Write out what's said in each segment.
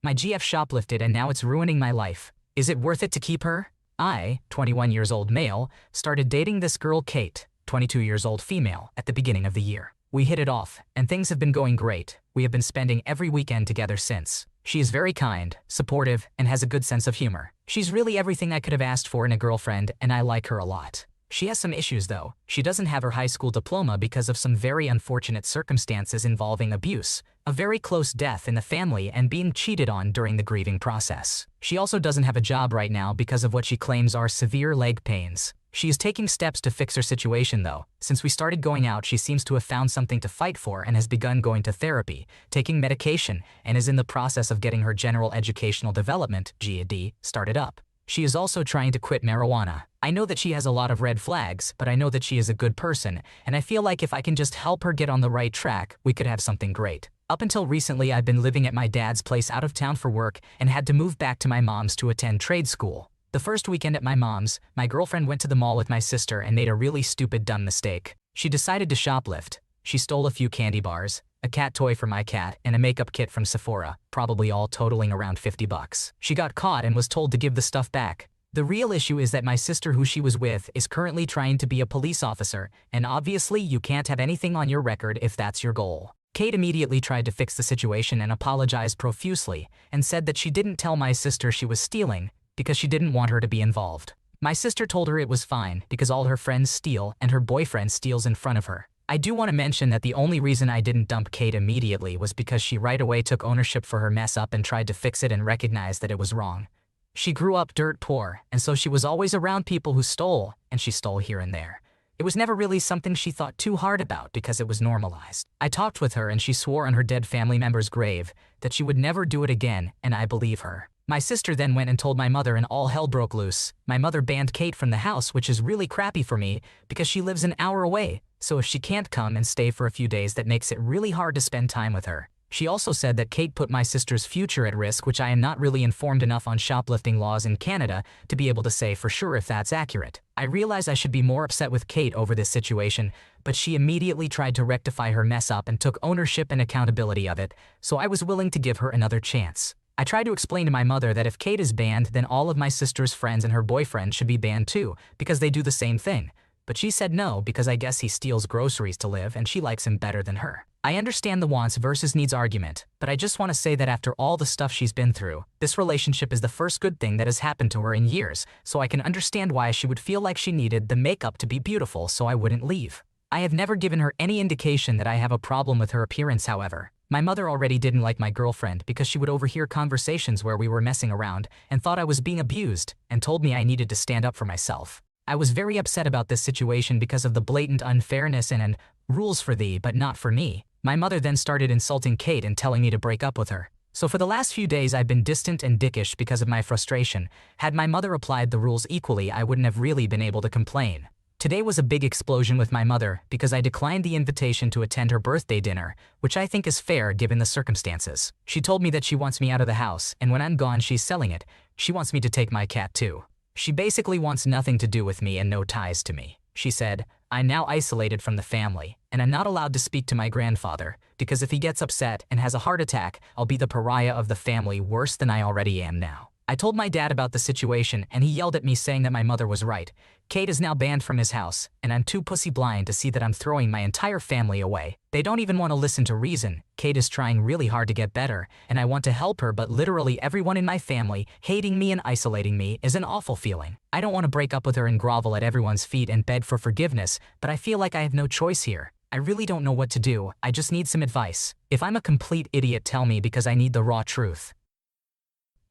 My GF shoplifted and now it's ruining my life. Is it worth it to keep her? I, 21 years old male, started dating this girl Kate, 22 years old female, at the beginning of the year. We hit it off, and things have been going great. We have been spending every weekend together since. She is very kind, supportive, and has a good sense of humor. She's really everything I could have asked for in a girlfriend, and I like her a lot. She has some issues though. She doesn't have her high school diploma because of some very unfortunate circumstances involving abuse, a very close death in the family, and being cheated on during the grieving process. She also doesn't have a job right now because of what she claims are severe leg pains. She is taking steps to fix her situation though. Since we started going out, she seems to have found something to fight for and has begun going to therapy, taking medication, and is in the process of getting her general educational development (GED) started up. She is also trying to quit marijuana. I know that she has a lot of red flags, but I know that she is a good person, and I feel like if I can just help her get on the right track, we could have something great. Up until recently, I've been living at my dad's place out of town for work and had to move back to my mom's to attend trade school. The first weekend at my mom's, my girlfriend went to the mall with my sister and made a really stupid dumb mistake. She decided to shoplift. She stole a few candy bars, a cat toy for my cat, and a makeup kit from Sephora, probably all totaling around $50. She got caught and was told to give the stuff back. The real issue is that my sister, who she was with, is currently trying to be a police officer, and obviously you can't have anything on your record if that's your goal. Kate immediately tried to fix the situation and apologized profusely, and said that she didn't tell my sister she was stealing because she didn't want her to be involved. My sister told her it was fine because all her friends steal and her boyfriend steals in front of her. I do want to mention that the only reason I didn't dump Kate immediately was because she right away took ownership for her mess up and tried to fix it and recognized that it was wrong. She grew up dirt poor, and so she was always around people who stole, and she stole here and there. It was never really something she thought too hard about because it was normalized. I talked with her and she swore on her dead family member's grave that she would never do it again, and I believe her. My sister then went and told my mother and all hell broke loose. My mother banned Kate from the house, which is really crappy for me because she lives an hour away, so if she can't come and stay for a few days, that makes it really hard to spend time with her. She also said that Kate put my sister's future at risk, which I am not really informed enough on shoplifting laws in Canada to be able to say for sure if that's accurate. I realize I should be more upset with Kate over this situation, but she immediately tried to rectify her mess up and took ownership and accountability of it, so I was willing to give her another chance. I tried to explain to my mother that if Kate is banned, then all of my sister's friends and her boyfriend should be banned too, because they do the same thing. But she said no because I guess he steals groceries to live and she likes him better than her. I understand the wants versus needs argument, but I just want to say that after all the stuff she's been through, this relationship is the first good thing that has happened to her in years, so I can understand why she would feel like she needed the makeup to be beautiful so I wouldn't leave. I have never given her any indication that I have a problem with her appearance, however. My mother already didn't like my girlfriend because she would overhear conversations where we were messing around and thought I was being abused and told me I needed to stand up for myself. I was very upset about this situation because of the blatant unfairness and rules for thee but not for me. My mother then started insulting Kate and telling me to break up with her. So for the last few days I've been distant and dickish because of my frustration. Had my mother applied the rules equally, I wouldn't have really been able to complain. Today was a big explosion with my mother because I declined the invitation to attend her birthday dinner, which I think is fair given the circumstances. She told me that she wants me out of the house, and when I'm gone she's selling it. She wants me to take my cat too. She basically wants nothing to do with me and no ties to me. She said, I'm now isolated from the family, and I'm not allowed to speak to my grandfather, because if he gets upset and has a heart attack, I'll be the pariah of the family worse than I already am now. I told my dad about the situation and he yelled at me saying that my mother was right. Kate is now banned from his house, and I'm too pussy blind to see that I'm throwing my entire family away. They don't even want to listen to reason. Kate is trying really hard to get better, and I want to help her, but literally everyone in my family hating me and isolating me is an awful feeling. I don't want to break up with her and grovel at everyone's feet and beg for forgiveness, but I feel like I have no choice here. I really don't know what to do. I just need some advice. If I'm a complete idiot, tell me because I need the raw truth.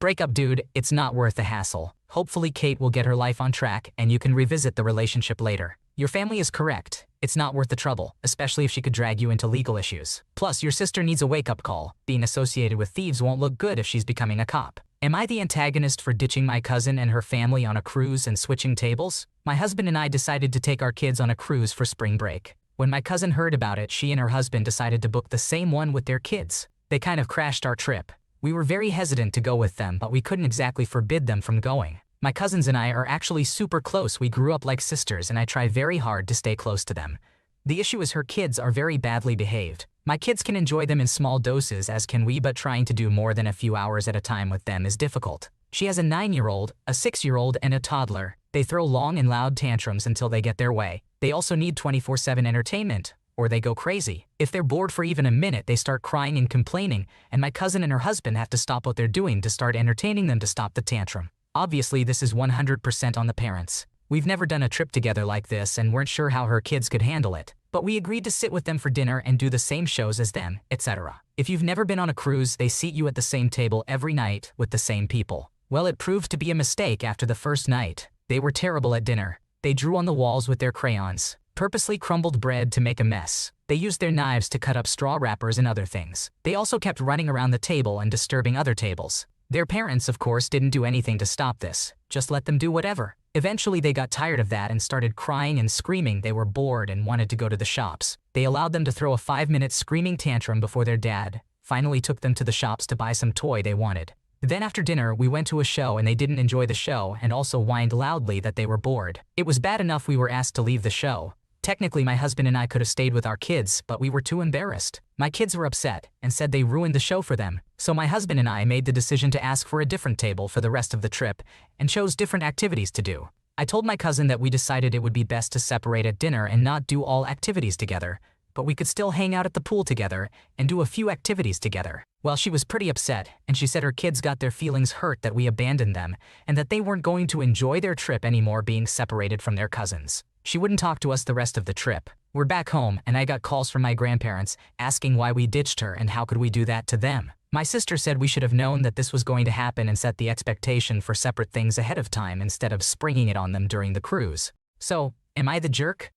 Break up, dude. It's not worth the hassle. Hopefully Kate will get her life on track and you can revisit the relationship later. Your family is correct. It's not worth the trouble, especially if she could drag you into legal issues. Plus, your sister needs a wake-up call. Being associated with thieves won't look good if she's becoming a cop. Am I the antagonist for ditching my cousin and her family on a cruise and switching tables? My husband and I decided to take our kids on a cruise for spring break. When my cousin heard about it, she and her husband decided to book the same one with their kids. They kind of crashed our trip. We were very hesitant to go with them, but we couldn't exactly forbid them from going. My cousins and I are actually super close. We grew up like sisters and I try very hard to stay close to them. The issue is her kids are very badly behaved. My kids can enjoy them in small doses as can we, but trying to do more than a few hours at a time with them is difficult. She has a 9-year-old, a 6-year-old, and a toddler. They throw long and loud tantrums until they get their way. They also need 24/7 entertainment, or they go crazy. If they're bored for even a minute, they start crying and complaining, and my cousin and her husband have to stop what they're doing to start entertaining them to stop the tantrum. Obviously, this is 100% on the parents. We've never done a trip together like this and weren't sure how her kids could handle it, but we agreed to sit with them for dinner and do the same shows as them, etc. If you've never been on a cruise, they seat you at the same table every night with the same people. Well, it proved to be a mistake after the first night. They were terrible at dinner. They drew on the walls with their crayons, purposely crumbled bread to make a mess. They used their knives to cut up straw wrappers and other things. They also kept running around the table and disturbing other tables. Their parents, of course, didn't do anything to stop this, just let them do whatever. Eventually they got tired of that and started crying and screaming they were bored and wanted to go to the shops. They allowed them to throw a 5-minute screaming tantrum before their dad finally took them to the shops to buy some toy they wanted. Then after dinner, we went to a show and they didn't enjoy the show and also whined loudly that they were bored. It was bad enough we were asked to leave the show. Technically, my husband and I could have stayed with our kids, but we were too embarrassed. My kids were upset and said they ruined the show for them. So my husband and I made the decision to ask for a different table for the rest of the trip and chose different activities to do. I told my cousin that we decided it would be best to separate at dinner and not do all activities together, but we could still hang out at the pool together and do a few activities together. Well, she was pretty upset, and she said her kids got their feelings hurt that we abandoned them and that they weren't going to enjoy their trip anymore being separated from their cousins. She wouldn't talk to us the rest of the trip. We're back home, and I got calls from my grandparents asking why we ditched her and how could we do that to them. My sister said we should have known that this was going to happen and set the expectation for separate things ahead of time instead of springing it on them during the cruise. So, am I the jerk?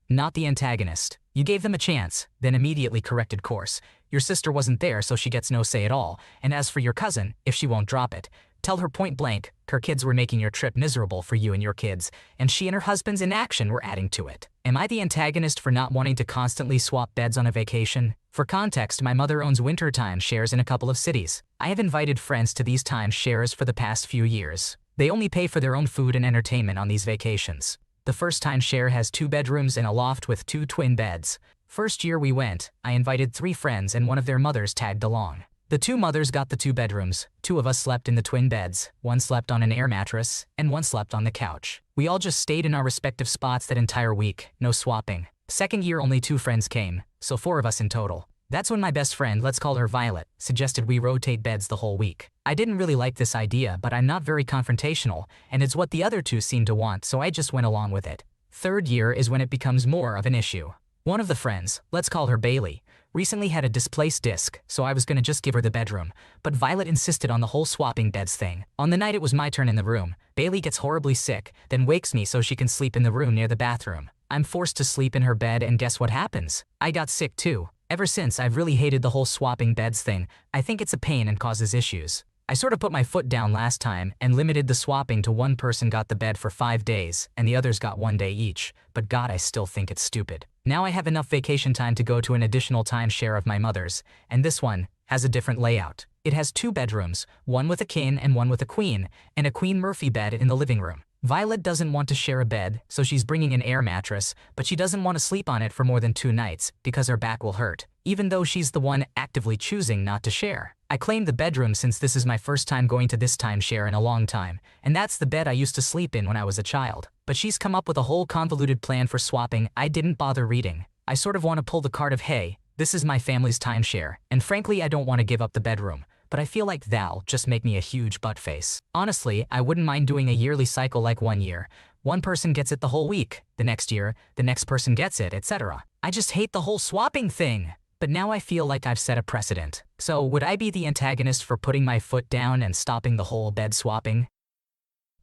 Not the antagonist. You gave them a chance, then immediately corrected course. Your sister wasn't there, so she gets no say at all. And as for your cousin, if she won't drop it, tell her point blank, her kids were making your trip miserable for you and your kids, and she and her husband's inaction were adding to it. Am I the antagonist for not wanting to constantly swap beds on a vacation? For context, my mother owns winter timeshares in a couple of cities. I have invited friends to these timeshares for the past few years. They only pay for their own food and entertainment on these vacations. The first timeshare has 2 bedrooms and a loft with 2 twin beds. First year we went, I invited 3 friends and one of their mothers tagged along. The 2 mothers got the 2 bedrooms, 2 of us slept in the twin beds, 1 slept on an air mattress, and 1 slept on the couch. We all just stayed in our respective spots that entire week, no swapping. Second year only 2 friends came, so 4 of us in total. That's when my best friend, let's call her Violet, suggested we rotate beds the whole week. I didn't really like this idea, but I'm not very confrontational, and it's what the other 2 seemed to want, so I just went along with it. Third year is when it becomes more of an issue. One of the friends, let's call her Bailey, recently had a displaced disc, so I was gonna just give her the bedroom, but Violet insisted on the whole swapping beds thing. On the night it was my turn in the room, Bailey gets horribly sick, then wakes me so she can sleep in the room near the bathroom. I'm forced to sleep in her bed, and guess what happens? I got sick too. Ever since, I've really hated the whole swapping beds thing. I think it's a pain and causes issues. I sort of put my foot down last time and limited the swapping to one person got the bed for 5 days and the others got 1 day each, but God, I still think it's stupid. Now I have enough vacation time to go to an additional timeshare of my mother's, and this one has a different layout. It has 2 bedrooms, one with a king and one with a queen, and a Queen Murphy bed in the living room. Violet doesn't want to share a bed, so she's bringing an air mattress, but she doesn't want to sleep on it for more than 2 nights because her back will hurt, even though she's the one actively choosing not to share. I claimed the bedroom since this is my first time going to this timeshare in a long time, and that's the bed I used to sleep in when I was a child. But she's come up with a whole convoluted plan for swapping I didn't bother reading. I sort of want to pull the card of, hey, this is my family's timeshare, and frankly I don't want to give up the bedroom. But I feel like that'll just make me a huge butt face. Honestly, I wouldn't mind doing a yearly cycle like 1 year. One person gets it the whole week, the next year, the next person gets it, etc. I just hate the whole swapping thing. But now I feel like I've set a precedent. So would I be the antagonist for putting my foot down and stopping the whole bed swapping?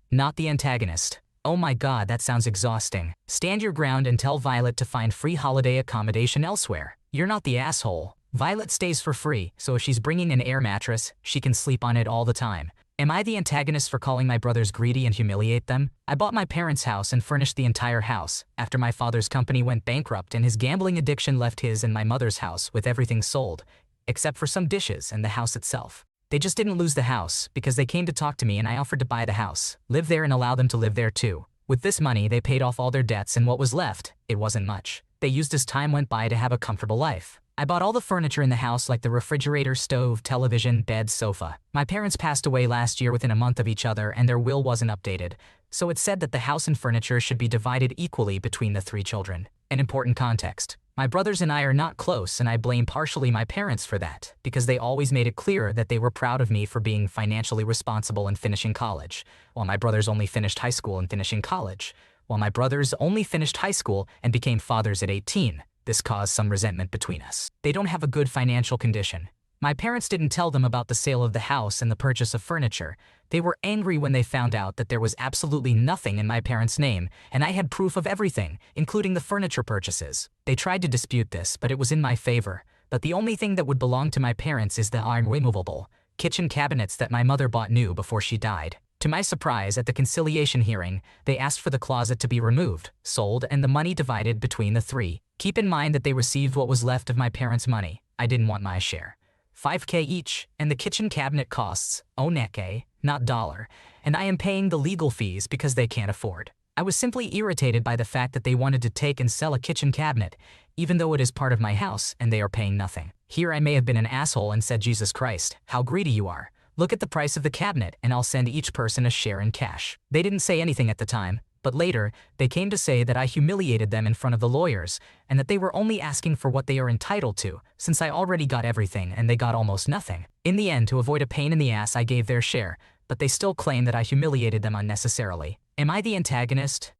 Not the antagonist. Oh my God, that sounds exhausting. Stand your ground and tell Violet to find free holiday accommodation elsewhere. You're not the asshole. Violet stays for free, so if she's bringing an air mattress, she can sleep on it all the time. Am I the antagonist for calling my brothers greedy and humiliate them? I bought my parents' house and furnished the entire house after my father's company went bankrupt and his gambling addiction left his and my mother's house with everything sold, except for some dishes and the house itself. They just didn't lose the house because they came to talk to me and I offered to buy the house, live there and allow them to live there too. With this money, they paid off all their debts and what was left, it wasn't much. They used as time went by to have a comfortable life. I bought all the furniture in the house like the refrigerator, stove, television, bed, sofa. My parents passed away last year within a month of each other and their will wasn't updated, so it said that the house and furniture should be divided equally between the 3 children. An important context. My brothers and I are not close, and I blame partially my parents for that, because they always made it clear that they were proud of me for being financially responsible and finishing college, while my brothers only finished high school and finishing college, while my brothers only finished high school and became fathers at 18. This caused some resentment between us. They don't have a good financial condition. My parents didn't tell them about the sale of the house and the purchase of furniture. They were angry when they found out that there was absolutely nothing in my parents' name, and I had proof of everything, including the furniture purchases. They tried to dispute this, but it was in my favor. But the only thing that would belong to my parents is the unremovable kitchen cabinets that my mother bought new before she died. To my surprise, at the conciliation hearing, they asked for the closet to be removed, sold, and the money divided between the 3. Keep in mind that they received what was left of my parents' money. I didn't want my share. $5,000 each, and the kitchen cabinet costs $1,000, not dollar, and I am paying the legal fees because they can't afford. I was simply irritated by the fact that they wanted to take and sell a kitchen cabinet, even though it is part of my house and they are paying nothing. Here I may have been an asshole and said, Jesus Christ, how greedy you are. Look at the price of the cabinet and I'll send each person a share in cash. They didn't say anything at the time, but later, they came to say that I humiliated them in front of the lawyers and that they were only asking for what they are entitled to, since I already got everything and they got almost nothing. In the end, to avoid a pain in the ass, I gave their share, but they still claim that I humiliated them unnecessarily. Am I the antagonist?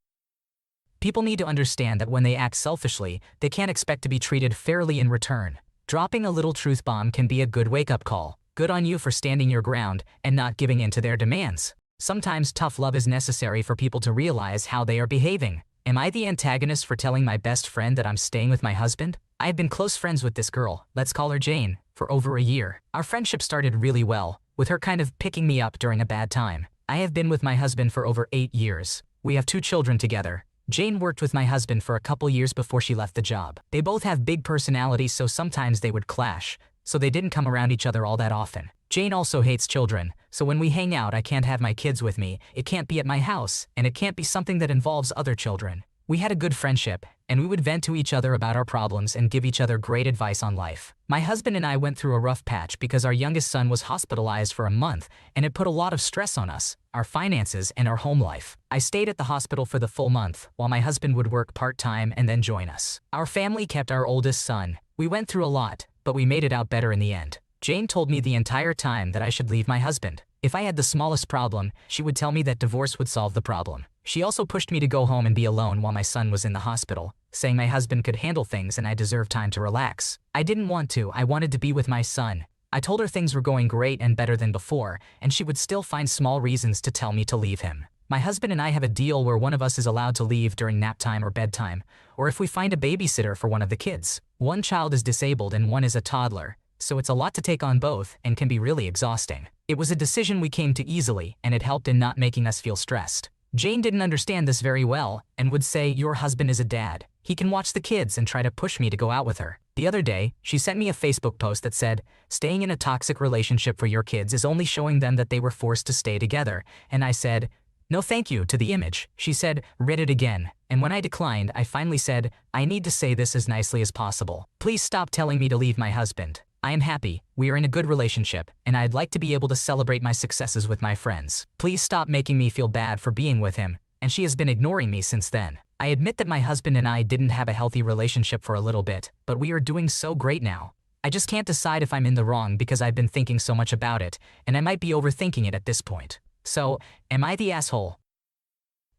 People need to understand that when they act selfishly, they can't expect to be treated fairly in return. Dropping a little truth bomb can be a good wake-up call. Good on you for standing your ground and not giving in to their demands. Sometimes tough love is necessary for people to realize how they are behaving. Am I the antagonist for telling my best friend that I'm staying with my husband? I have been close friends with this girl, let's call her Jane, for over a year. Our friendship started really well, with her kind of picking me up during a bad time. I have been with my husband for over 8 years. We have 2 children together. Jane worked with my husband for a couple years before she left the job. They both have big personalities, so sometimes they would clash, so they didn't come around each other all that often. Jane also hates children, so when we hang out I can't have my kids with me, it can't be at my house, and it can't be something that involves other children. We had a good friendship, and we would vent to each other about our problems and give each other great advice on life. My husband and I went through a rough patch because our youngest son was hospitalized for a month, and it put a lot of stress on us, our finances, and our home life. I stayed at the hospital for the full month, while my husband would work part-time and then join us. Our family kept our oldest son. We went through a lot, but we made it out better in the end. Jane told me the entire time that I should leave my husband. If I had the smallest problem, she would tell me that divorce would solve the problem. She also pushed me to go home and be alone while my son was in the hospital, saying my husband could handle things and I deserved time to relax. I didn't want to, I wanted to be with my son. I told her things were going great and better than before, and she would still find small reasons to tell me to leave him. My husband and I have a deal where one of us is allowed to leave during nap time or bedtime, or if we find a babysitter for one of the kids. One child is disabled and one is a toddler, so it's a lot to take on both and can be really exhausting. It was a decision we came to easily, and it helped in not making us feel stressed. Jane didn't understand this very well and would say, your husband is a dad. He can watch the kids, and try to push me to go out with her. The other day, she sent me a Facebook post that said, staying in a toxic relationship for your kids is only showing them that they were forced to stay together, and I said, no thank you to the image. She said, read it again, and when I declined, I finally said, I need to say this as nicely as possible. Please stop telling me to leave my husband. I am happy, we are in a good relationship, and I'd like to be able to celebrate my successes with my friends. Please stop making me feel bad for being with him, and she has been ignoring me since then. I admit that my husband and I didn't have a healthy relationship for a little bit, but we are doing so great now. I just can't decide if I'm in the wrong because I've been thinking so much about it, and I might be overthinking it at this point. So, am I the asshole?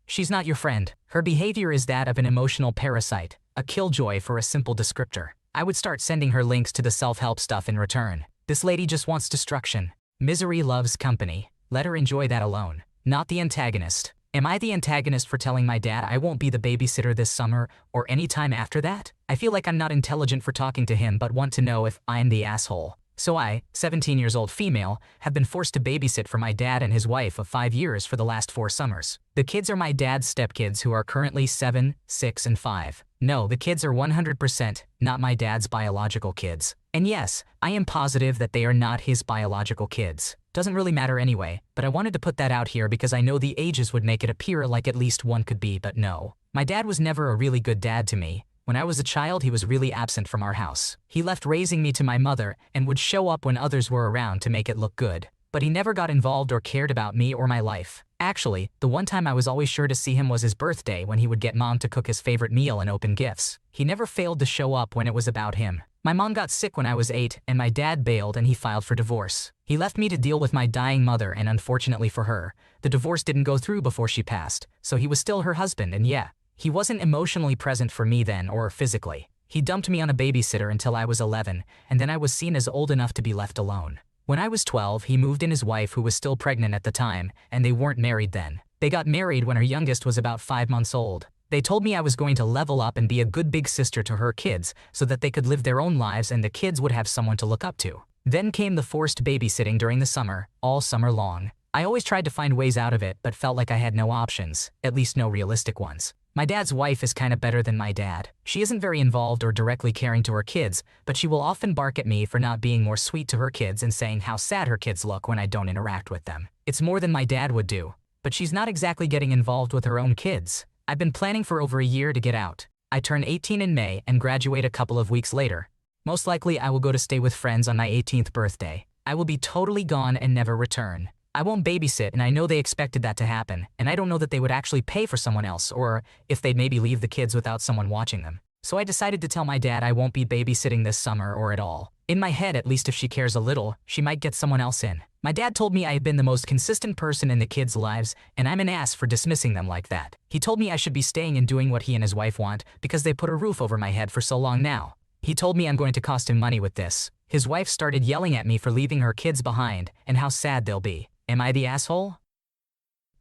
She's not your friend. Her behavior is that of an emotional parasite, a killjoy for a simple descriptor. I would start sending her links to the self-help stuff in return. This lady just wants destruction. Misery loves company. Let her enjoy that alone. Not the antagonist. Am I the antagonist for telling my dad I won't be the babysitter this summer or any time after that? I feel like I'm not intelligent for talking to him but want to know if I'm the asshole. So I, 17 years old female, have been forced to babysit for my dad and his wife of 5 years for the last 4 summers. The kids are my dad's stepkids who are currently 7, 6, and 5. No, the kids are 100% not my dad's biological kids. And yes, I am positive that they are not his biological kids. Doesn't really matter anyway, but I wanted to put that out here because I know the ages would make it appear like at least one could be, but no. My dad was never a really good dad to me, When I was a child, he was really absent from our house. He left raising me to my mother and would show up when others were around to make it look good. But he never got involved or cared about me or my life. Actually, the one time I was always sure to see him was his birthday, when he would get mom to cook his favorite meal and open gifts. He never failed to show up when it was about him. My mom got sick when I was 8, and my dad bailed and he filed for divorce. He left me to deal with my dying mother, and unfortunately for her, the divorce didn't go through before she passed, so he was still her husband, and yeah, he wasn't emotionally present for me then, or physically. He dumped me on a babysitter until I was 11, and then I was seen as old enough to be left alone. When I was 12, he moved in his wife, who was still pregnant at the time, and they weren't married then. They got married when her youngest was about 5 months old. They told me I was going to level up and be a good big sister to her kids so that they could live their own lives and the kids would have someone to look up to. Then came the forced babysitting during the summer, all summer long. I always tried to find ways out of it, but felt like I had no options, at least no realistic ones. My dad's wife is kinda better than my dad. She isn't very involved or directly caring to her kids, but she will often bark at me for not being more sweet to her kids and saying how sad her kids look when I don't interact with them. It's more than my dad would do. But she's not exactly getting involved with her own kids. I've been planning for over a year to get out. I turn 18 in May and graduate a couple of weeks later. Most likely I will go to stay with friends on my 18th birthday. I will be totally gone and never return. I won't babysit, and I know they expected that to happen, and I don't know that they would actually pay for someone else, or if they'd maybe leave the kids without someone watching them. So I decided to tell my dad I won't be babysitting this summer or at all. In my head, at least, if she cares a little, she might get someone else in. My dad told me I had been the most consistent person in the kids' lives, and I'm an ass for dismissing them like that. He told me I should be staying and doing what he and his wife want because they put a roof over my head for so long now. He told me I'm going to cost him money with this. His wife started yelling at me for leaving her kids behind and how sad they'll be. Am I the asshole?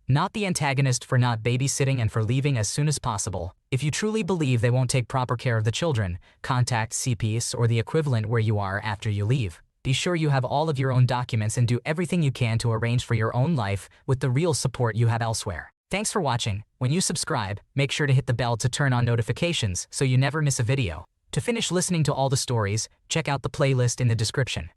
Not the antagonist for not babysitting and for leaving as soon as possible. If you truly believe they won't take proper care of the children, contact CPS or the equivalent where you are after you leave. Be sure you have all of your own documents and do everything you can to arrange for your own life with the real support you have elsewhere. Thanks for watching. When you subscribe, make sure to hit the bell to turn on notifications so you never miss a video. To finish listening to all the stories, check out the playlist in the description.